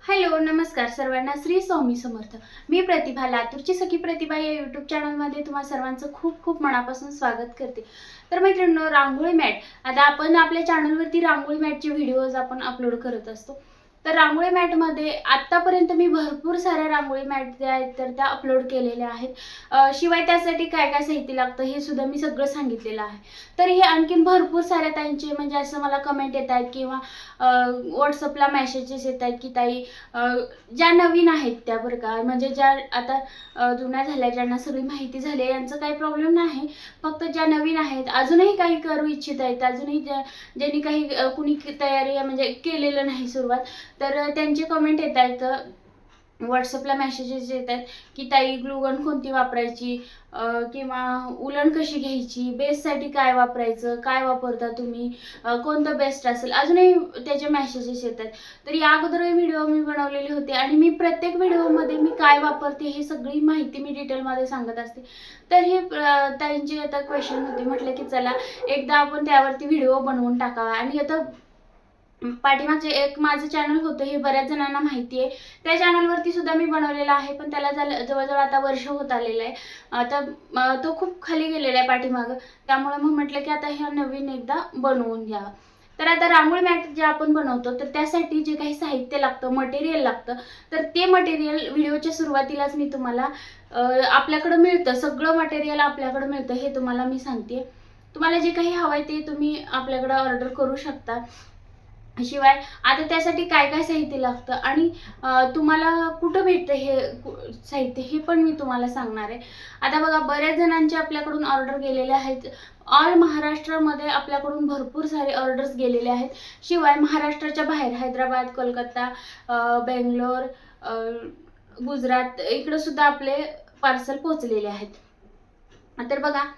Hello नमस्कार सर्वांना श्री स्वामी समर्थ। मी प्रतिभा, लातूरची सखी प्रतिभा या यूट्यूब चॅनलमध्ये तुम्हा सर्वांचं खूप खूप मनापासून स्वागत करते। तर मैत्रिणींनो, रांगोळी मॅट, आता आपण आपल्या चॅनलवरती रांगोळी मॅटचे व्हिडिओज आपण अपलोड करत असतो। तर रांगोळी मॅटमध्ये आतापर्यंत मी भरपूर साऱ्या रांगोळी मॅट ज्या आहेत तर त्या अपलोड केलेल्या आहेत। शिवाय त्यासाठी काय काय साहित्य लागतं हे सुद्धा मी सगळं सांगितलेलं आहे। तर हे आणखीन भरपूर साऱ्या ताईंचे म्हणजे असं मला कमेंट येत आहेत किंवा व्हॉट्सअपला मेसेजेस येत आहेत की ताई ज्या नवीन आहेत त्या बरं का, म्हणजे ज्या आता जुन्या झाल्या, ज्यांना सगळी माहिती झाली यांचं काही प्रॉब्लेम नाही, फक्त ज्या नवीन आहेत अजूनही काही करू इच्छित आहेत, अजूनही ज्यांनी काही कुणी तयारी म्हणजे केलेलं नाही सुरुवात, तर त्यांचे कमेंट येत आहेत, व्हॉट्सअपला मेसेजेस येत आहेत की ताई ग्लूगन कोणती वापरायची, किंवा उलण कशी घ्यायची, बेससाठी काय वापरायचं, काय वापरता तुम्ही, कोणतं बेस्ट असेल, अजूनही त्याचे मेसेजेस येतात। तर या अगोदरही व्हिडिओ मी बनवलेले होते आणि मी प्रत्येक व्हिडिओमध्ये मी काय वापरते हे सगळी माहिती मी डिटेलमध्ये सांगत असते। तर हे ताईंचे आता क्वेश्चन होते, म्हटलं की चला एकदा आपण त्यावरती व्हिडिओ बनवून टाकावा। आणि आता पाठीमागचे एक माझं चॅनल होतं, हे बऱ्याच जणांना माहिती आहे, त्या चॅनलवरती सुद्धा मी बनवलेलं आहे, पण त्याला जवळजवळ आता वर्ष होत आलेलं आहे। आता तो खूप खाली गेलेला आहे पाठीमागं, त्यामुळे मग म्हटलं की आता ह्या नवीन एकदा बनवून घ्यावा। तर आता रांगोळी मॅट जे आपण बनवतो तर त्यासाठी जे काही साहित्य लागतं, मटेरियल लागतं, तर ते मटेरियल व्हिडिओच्या सुरुवातीलाच मी तुम्हाला आपल्याकडं मिळतं, सगळं मटेरियल आपल्याकडं मिळतं हे तुम्हाला मी सांगते। तुम्हाला जे काही हवं आहे ते तुम्ही आपल्याकडं ऑर्डर करू शकता। शिवाय आता त्यासाठी काय काय साहित्य लागतं आणि तुम्हाला कुठं भेटतं हे साहित्य हे पण मी तुम्हाला सांगणार आहे। आता बघा, बऱ्याच जणांचे आपल्याकडून ऑर्डर गेलेले आहेत, ऑल महाराष्ट्रामध्ये आपल्याकडून भरपूर सारे ऑर्डर्स गेलेले आहेत। शिवाय महाराष्ट्राच्या बाहेर हैदराबाद, कोलकाता, बेंगलोर, गुजरात इकडं सुद्धा आपले पार्सल पोहोचलेले आहेत। तर बघा,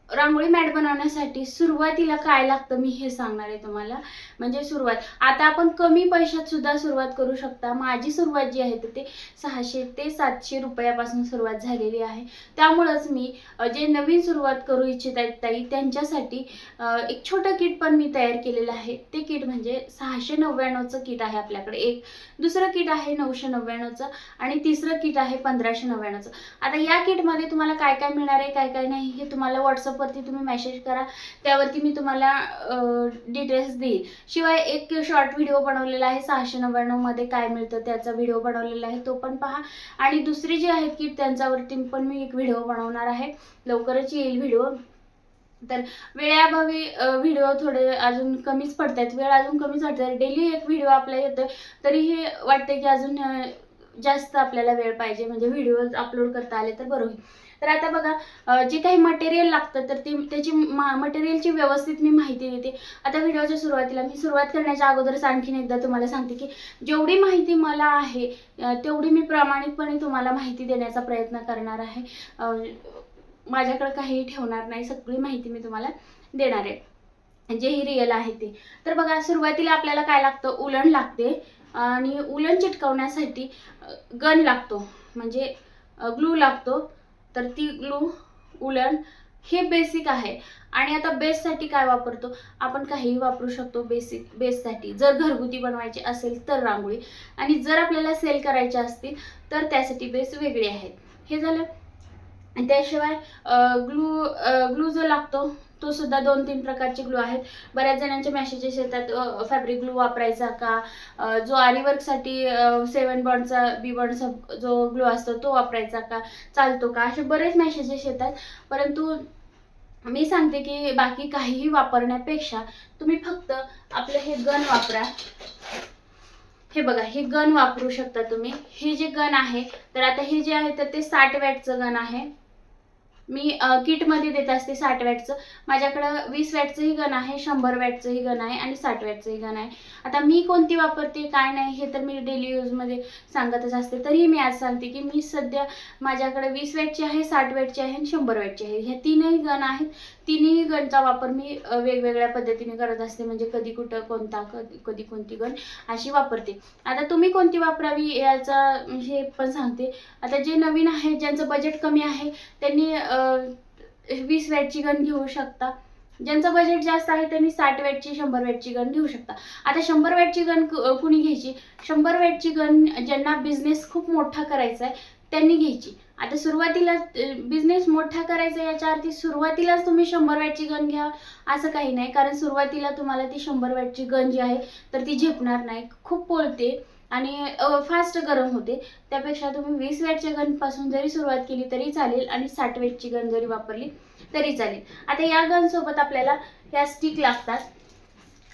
रांगोळी मॅट बनवण्यासाठी सुरुवातीला काय लागतं मी हे सांगणार आहे तुम्हाला। म्हणजे सुरुवात आता आपण कमी पैशात सुद्धा सुरुवात करू शकता। माझी सुरुवात जी आहे ते 600 ते 700 रुपयापासून सुरुवात झालेली आहे। त्यामुळेच मी जे नवीन सुरुवात करू इच्छित आहेत ताई त्यांच्यासाठी एक छोटं किट पण मी तयार केलेलं आहे। ते किट म्हणजे 699चं किट आहे आपल्याकडे एक, दुसरं किट आहे 999चं आणि तिसरं किट आहे 1599चं। आता या किटमध्ये तुम्हाला काय काय मिळणार आहे, काय काय नाही हे तुम्हाला व्हॉट्सअपवरती तुम्ही मेसेज करा, त्यावरती मी तुम्हाला डिटेल्स देईल। शिवाय एक शॉर्ट व्हिडिओ बनवलेला आहे 699 मध्ये काय मिळतं त्याचा व्हिडिओ बनवलेला आहे, तो पण पहा। आणि दुसरी जी आहे किट त्यांच्यावरती पण मी एक व्हिडिओ बनवणार आहे, लवकरच येईल व्हिडिओ। तर वेळेअभावी व्हिडिओ थोडे अजून कमीच पडतात, वेळ अजून कमीच वाटते, डेली एक व्हिडिओ आपला येतोय, तरीही वाटते की अजून जास्त आपल्याला वेळ पाहिजे, म्हणजे व्हिडिओज अपलोड करता आले तर बरं होईल। तर आता बघा, जे काही मटेरियल लागतं तर त्याची मटेरियलची व्यवस्थित मी माहिती देते। आता व्हिडिओच्या सुरुवातीला मी सुरुवात करण्याच्या अगोदरच आणखीन एकदा तुम्हाला सांगते की जेवढी माहिती मला आहे तेवढी मी प्रामाणिकपणे तुम्हाला माहिती देण्याचा प्रयत्न करणार आहे। माझ्याकडे काही ठेवणार नाही, सगळी माहिती मी तुम्हाला देणार आहे, जे ही रिअल आहे ते। तर बघा, सुरुवातीला आपल्याला काय लागतं, उलण लागते आणि उलण चिटकवण्यासाठी गन लागतो, म्हणजे ग्लू लागतो। तर ती ग्लू, उलण हे बेसिक आहे। आणि आता बेससाठी काय वापरतो आपण, काहीही वापरू शकतो बेससाठी, जर घरगुती बनवायची असेल तर रांगोळी, आणि जर आपल्याला सेल करायचे असतील तर त्यासाठी बेस वेगळे आहेत। हे झालं। त्याशिवाय ग्लू जो लागतो तो सुद्धा 2-3 प्रकारचे ग्लू आहेत। बऱ्याच जणांचे मेसेजेस येतात फॅब्रिक ग्लू वापरायचा का, जो आरीवर्कसाठी 7 बॉन्डचा बी बॉन्डचा जो ग्लू असतो तो वापरायचा का, चालतो का, असे बरेच मेसेजेस येतात। परंतु मी सांगते की बाकी काहीही वापरण्यापेक्षा तुम्ही फक्त आपलं हे गन वापरा। हे बघा, हे गन वापरू शकता तुम्ही। हे जे गन आहे तर आता हे जे आहे तर ते 60 वॅटचं गन आहे, मी किटमध्ये देत असते 60 वॅटचं। माझ्याकडं 20 वॅटचंही गन आहे, 100 वॅटचंही गन आहे आणि 60 वॅटचंही गन आहे। आता मी कोणती वापरते काय नाही हे तर मी डेली यूजमध्ये सांगतच असते, तरीही मी आज सांगते की मी सध्या माझ्याकडे 20 वॅटची आहे, 60 वॅटची आहे आणि 100 वॅटची आहे। ह्या तीनही गन आहेत, तिन्ही गनचा वापर मी वेगवेगळ्या पद्धतीने करत असते, म्हणजे कधी कुठं कोणता, कधी कोणती गन अशी वापरते। आता तुम्ही कोणती वापरावी याचा हे पण सांगते। आता जे नवीन आहे, ज्यांचं बजेट कमी आहे त्यांनी 20 वॅटची गन घेऊ शकता, ज्यांचं बजेट जास्त आहे त्यांनी 60 वॅटची 100 वॅटची गन घेऊ शकता. आता 100 वॅटची गन कुणी घ्यायची? 100 वॅटची गन ज्यांना बिझनेस खूप मोठा करायचा आहे त्यांनी घ्यायची. आता सुरुवातीला बिझनेस मोठा करायचा याच्या अर्थी सुरुवातीलाच तुम्ही 100 वॅटची गन घ्या असं काही नाही, कारण सुरुवातीला तुम्हाला ती 100 वॅटची गन जी आहे तर ती झेपणार नाही, खूप पोळते आणि फास्ट गरम होते. त्यापेक्षा तुम्ही 20 वॅटच्या गनपासून जरी सुरुवात केली तरी चालेल आणि 60 वॅटची गन जरी वापरली तरी चालेल. आता या गनसोबत आपल्याला ह्या स्टिक लागतात.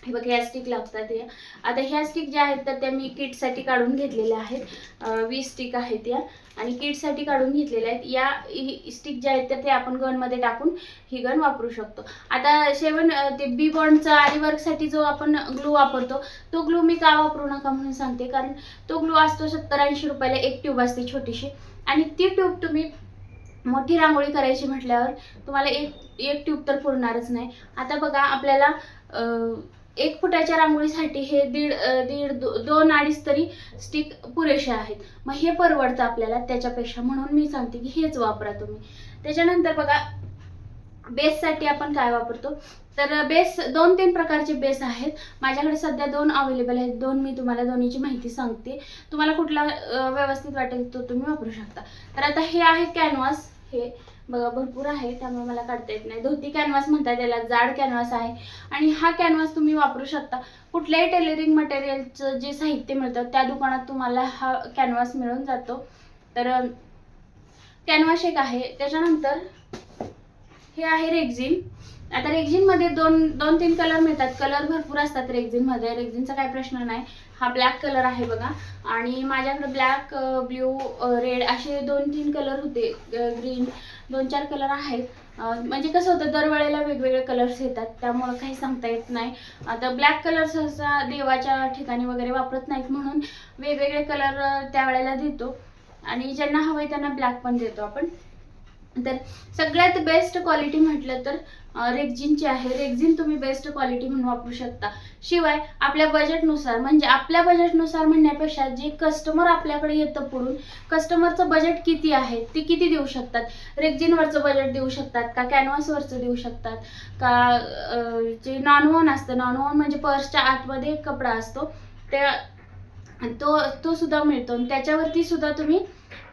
हे बघा ह्या स्टिक लागतात. या आता ह्या स्टिक ज्या आहेत तर त्या मी किटसाठी काढून घेतलेल्या आहेत. 20 स्टिक आहेत या आणि किटसाठी काढून घेतलेल्या आहेत. या स्टिक ज्या आहेत तर ते आपण गनमध्ये टाकून ही गन वापरू शकतो. आता ते बी बॉन्डचा आरी वर्कसाठी जो आपण ग्लू वापरतो तो ग्लू मी का वापरू नका म्हणून सांगते, कारण तो ग्लू असतो 70-80 रुपयाला एक ट्यूब असते छोटीशी, आणि ती ट्यूब तुम्ही मोठी रांगोळी करायची म्हटल्यावर तुम्हाला एक ट्यूब तर पुरणारच नाही. आता बघा आपल्याला 1 फुटाच्या रांगोळीसाठी हे दीड 2-2.5 तरी स्टिक पुरेसे आहेत. मग हे परवडतं आपल्याला त्याच्यापेक्षा, म्हणून मी सांगते की हेच वापरा तुम्ही. त्याच्यानंतर बघा बेससाठी आपण काय वापरतो, तर बेस 2-3 प्रकारचे बेस आहेत माझ्याकडे सध्या. 2 अवेलेबल आहेत. 2 मी तुम्हाला दोन्हीची माहिती सांगते, तुम्हाला कुठला व्यवस्थित वाटेल तो तुम्ही वापरू शकता. तर आता हे आहे कॅनव्हास. हे बघा भरपूर आहे त्यामुळे मला काढता येत नाही. धोती कॅनव्हास म्हणतात त्याला, जाड कॅनव्हास आहे. आणि हा कॅनव्हास तुम्ही वापरू शकता कुठल्याही टेलरिंग मटेरियलचं जे साहित्य मिळतं त्या दुकानात तुम्हाला हा कॅनव्हास मिळून जातो. तर कॅनव्हास एक आहे. त्याच्यानंतर हे आहे रेक्झिन. आता रेक्झिनमध्ये 2-3 कलर मिळतात. कलर भरपूर असतात रेक्झिनमध्ये, रेक्झिनचा काही प्रश्न नाही. हा ब्लॅक कलर आहे बघा, आणि माझ्याकडे ब्लॅक, ब्ल्यू, रेड असे 2-3 कलर होते. ग्रीन 2-4 कलर आहेत. म्हणजे कसं होतं दरवेळेला वेगवेगळे कलर्स येतात त्यामुळं काही सांगता येत नाही. आता ब्लॅक कलर सहसा देवाच्या ठिकाणी वगैरे वापरत नाहीत म्हणून वेगवेगळे कलर त्यावेळेला देतो, आणि ज्यांना हवं आहे त्यांना ब्लॅक पण देतो आपण. तर सगळ्यात बेस्ट क्वालिटी म्हटलं तर रेक्झिनची आहे. रेक्झिन तुम्ही बेस्ट क्वालिटी म्हणून वापरू शकता. शिवाय आपल्या बजेटनुसार, म्हणजे आपल्या बजेटनुसार म्हणण्यापेक्षा जे कस्टमर आपल्याकडे येतं पुढून, कस्टमरचं बजेट किती आहे ते किती देऊ शकतात, रेक्झिनवरचं बजेट देऊ शकतात का कॅनव्हासवरचं देऊ शकतात का जे नॉनवॉन असतं, नॉनवॉन म्हणजे पर्सच्या आतमध्ये कपडा असतो त्या तो सुद्धा मिळतो आणि त्याच्यावरती सुद्धा तुम्ही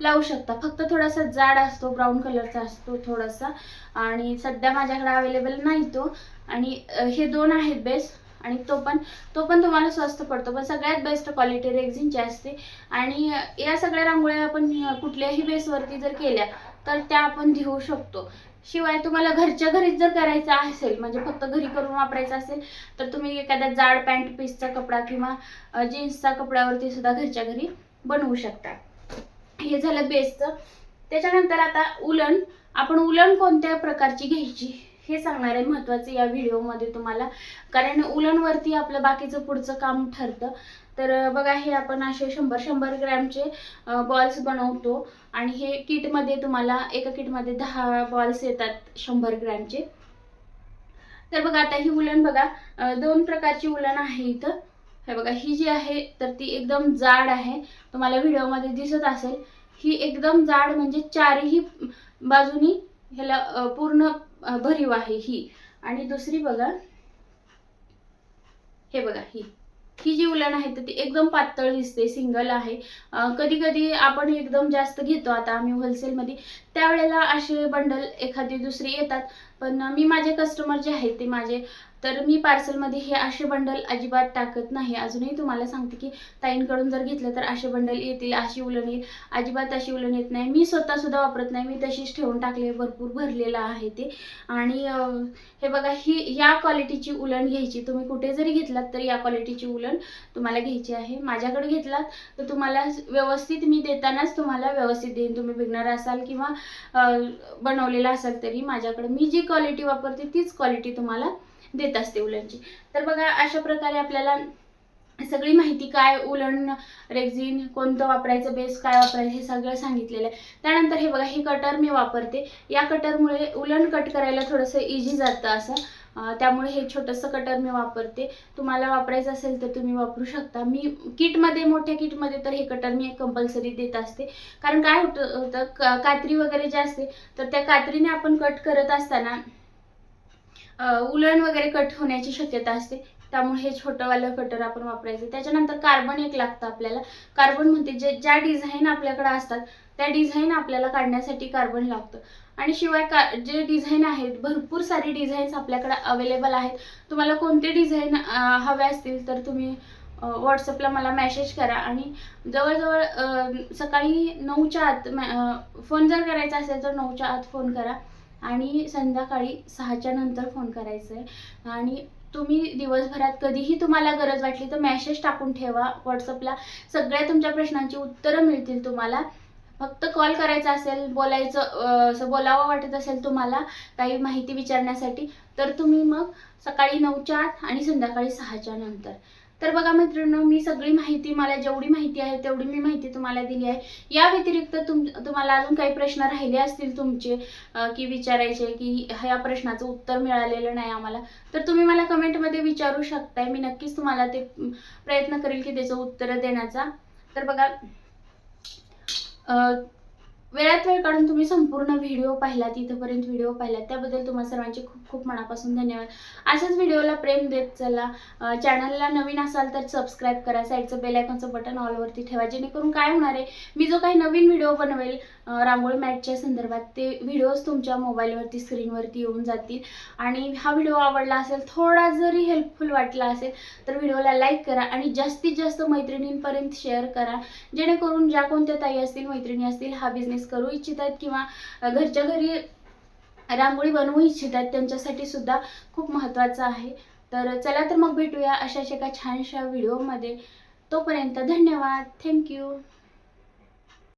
लावू शकता. फक्त थोडासा जाड असतो, ब्राऊन कलरचा असतो थोडासा, आणि सध्या माझ्याकडे अवेलेबल नाही तो. आणि हे 2 आहेत बेस, आणि तो पण तुम्हाला स्वस्त पडतो. पण सगळ्यात बेस्ट क्वालिटी रेक्झिनची असते. आणि या सगळ्या रांगोळ्या आपण कुठल्याही बेसवरती जर केल्या तर त्या आपण घेऊ शकतो. शिवाय तुम्हाला घरच्या घरीच जर करायचं असेल, म्हणजे फक्त घरी करून वापरायचं असेल, तर तुम्ही एखाद्या जाड पॅन्ट पीसचा कपडा किंवा जीन्सचा कपड्यावरती सुद्धा घरच्या घरी बनवू शकता. हे झालं बेसचं. त्याच्यानंतर आता उलन. आपण उलन कोणत्या प्रकारची घ्यायची हे सांगणार आहे महत्त्वाचं या व्हिडिओमध्ये तुम्हाला, कारण उलनवरती आपलं बाकीचं पुढचं काम ठरतं. तर बघा हे आपण असे 100-100 ग्रॅमचे बॉल्स बनवतो, आणि हे किटमध्ये तुम्हाला एका किटमध्ये 10 बॉल्स येतात 100 ग्रॅमचे. तर बघा आता ही उलन बघा 2 प्रकारची उलन आहे इथं. हे बघा ही जी आहे तर ती एकदम जाड आहे, तुम्हाला व्हिडिओमध्ये दिसत असेल. ही एकदम जाड म्हणजे चारही बाजूनी ह्याला पूर्ण भरीव आहे ही. आणि दुसरी बघा, हे बघा ही जी उलन आहे तर ती एकदम पातळ दिसते, सिंगल आहे. कधी कधी आपण एकदम जास्त घेतो, आता आम्ही होलसेलमध्ये, त्यावेळेला असे बंडल एखादी दुसरी येतात. पण मी माझे कस्टमर जे आहेत ते माझे, तर मी पार्सलमध्ये हे असे बंडल अजिबात टाकत नाही. अजूनही तुम्हाला सांगते की ताईंकडून जर घेतलं तर असे बंडल येतील, अशी उलन येईल, अजिबात अशी उलन येत नाही. मी स्वतः सुद्धा वापरत नाही, मी तशीच ठेवून टाकले, भरपूर भरलेलं आहे ते. आणि हे बघा या क्वालिटीची उलन घ्यायची. तुम्ही कुठे जरी घेतलात तर या क्वालिटीची उलन तुम्हाला घ्यायची आहे. माझ्याकडे घेतलात तर तुम्हाला व्यवस्थित मी देतानाच तुम्हाला व्यवस्थित देईन. तुम्ही बिगनर असाल किंवा बनवलेला असाल तरी माझ्याकडे मी जी क्वालिटी वापरते तीच क्वालिटी तुम्हाला देत असते उलनची. तर बघा अशा प्रकारे आपल्याला सगळी माहिती, काय उलन, रेक्झिन कोणतं वापरायचं, बेस काय वापरायचं, हे सगळं सांगितलेलं आहे. त्यानंतर हे बघा, हे कटर मी वापरते. या कटरमुळे उलन कट करायला थोडंसं इझी जातं असं, त्यामुळे हे छोटंसं कटर मी वापरते. तुम्हाला वापरायचं असेल तर तुम्ही वापरू शकता. मी किटमध्ये, मोठ्या किटमध्ये तर हे कटर मी कंपल्सरी देत असते. कारण काय होतं कात्री वगैरे जे असते तर त्या कात्रीने आपण कट करत असताना उलण वगैरे कट होण्याची शक्यता असते, त्यामुळे हे छोटंवालं कटर आपण वापरायचं. त्याच्यानंतर कार्बन एक लागतं आपल्याला. कार्बन म्हणते ज्या डिझाईन आपल्याकडे असतात त्या डिझाईन आपल्याला काढण्यासाठी कार्बन लागतं. आणि शिवाय जे डिझाईन आहेत, भरपूर सारी डिझाईन्स आपल्याकडे अवेलेबल आहेत. तुम्हाला कोणते डिझाईन हवे असतील तर तुम्ही व्हॉट्सअपला मला मेसेज करा. आणि जवळजवळ सकाळी 9च्या आत फोन जर करायचा असेल तर 9च्या आत फोन करा आणि संध्याकाळी 6च्या नंतर फोन करायचा आहे. आणि तुम्ही दिवसभरात कधीही तुम्हाला गरज वाटली तर मेसेज टाकून ठेवा व्हॉट्सअपला. सगळ्या तुमच्या प्रश्नांची उत्तरं मिळतील तुम्हाला. फक्त कॉल करायचा असेल, बोलायचं असं बोलावं वाटत असेल तुम्हाला काही माहिती विचारण्यासाठी, तर तुम्ही मग सकाळी 9च्या आत आणि संध्याकाळी 6च्या नंतर. तर बघा मैत्रिणींनो, मी सगळी माहिती, मला जेवढी माहिती आहे तेवढी मी माहिती तुम्हाला दिली आहे. या व्यतिरिक्त तुम्हाला अजून काही प्रश्न राहिले असतील तुमचे की विचारायचे, की ह्या प्रश्नाचं उत्तर मिळालेलं नाही आम्हाला, तर तुम्ही मला कमेंटमध्ये विचारू शकताय. मी नक्कीच तुम्हाला ते प्रयत्न करेल की त्याचं उत्तर देण्याचा. तर बघा, वेळात वेळ काढून तुम्ही संपूर्ण व्हिडिओ पाहिलात, इथपर्यंत व्हिडिओ पाहिलात, त्याबद्दल तुम्हा सर्वांचे खूप खूप मनापासून धन्यवाद. अशाच व्हिडिओला प्रेम देत चला. चॅनलला नवीन असाल तर सबस्क्राईब करा. साईडचं बेल आयकॉनचं बटन ऑलवरती ठेवा, जेणेकरून काय होणार आहे, मी जो काही नवीन व्हिडिओ बनवेल रांगोळी मॅटच्या संदर्भात, ते व्हिडिओज तुमच्या मोबाईलवरती, स्क्रीनवरती येऊन जातील. आणि हा व्हिडिओ आवडला असेल, थोडा जरी हेल्पफुल वाटला असेल तर व्हिडिओला लाईक करा आणि जास्तीत जास्त मैत्रिणींपर्यंत शेअर करा, जेणेकरून ज्या कोणत्या ताई असतील, मैत्रिणी असतील, हा बिझनेस करू इच्छित आहेत किंवा घरच्या घरी रांगोळी बनवू इच्छित आहेत, त्यांच्यासाठी सुद्धा खूप महत्त्वाचं आहे. तर चला तर मग भेटूया अशाच एका छानशा व्हिडिओमध्ये. तोपर्यंत धन्यवाद. थँक्यू.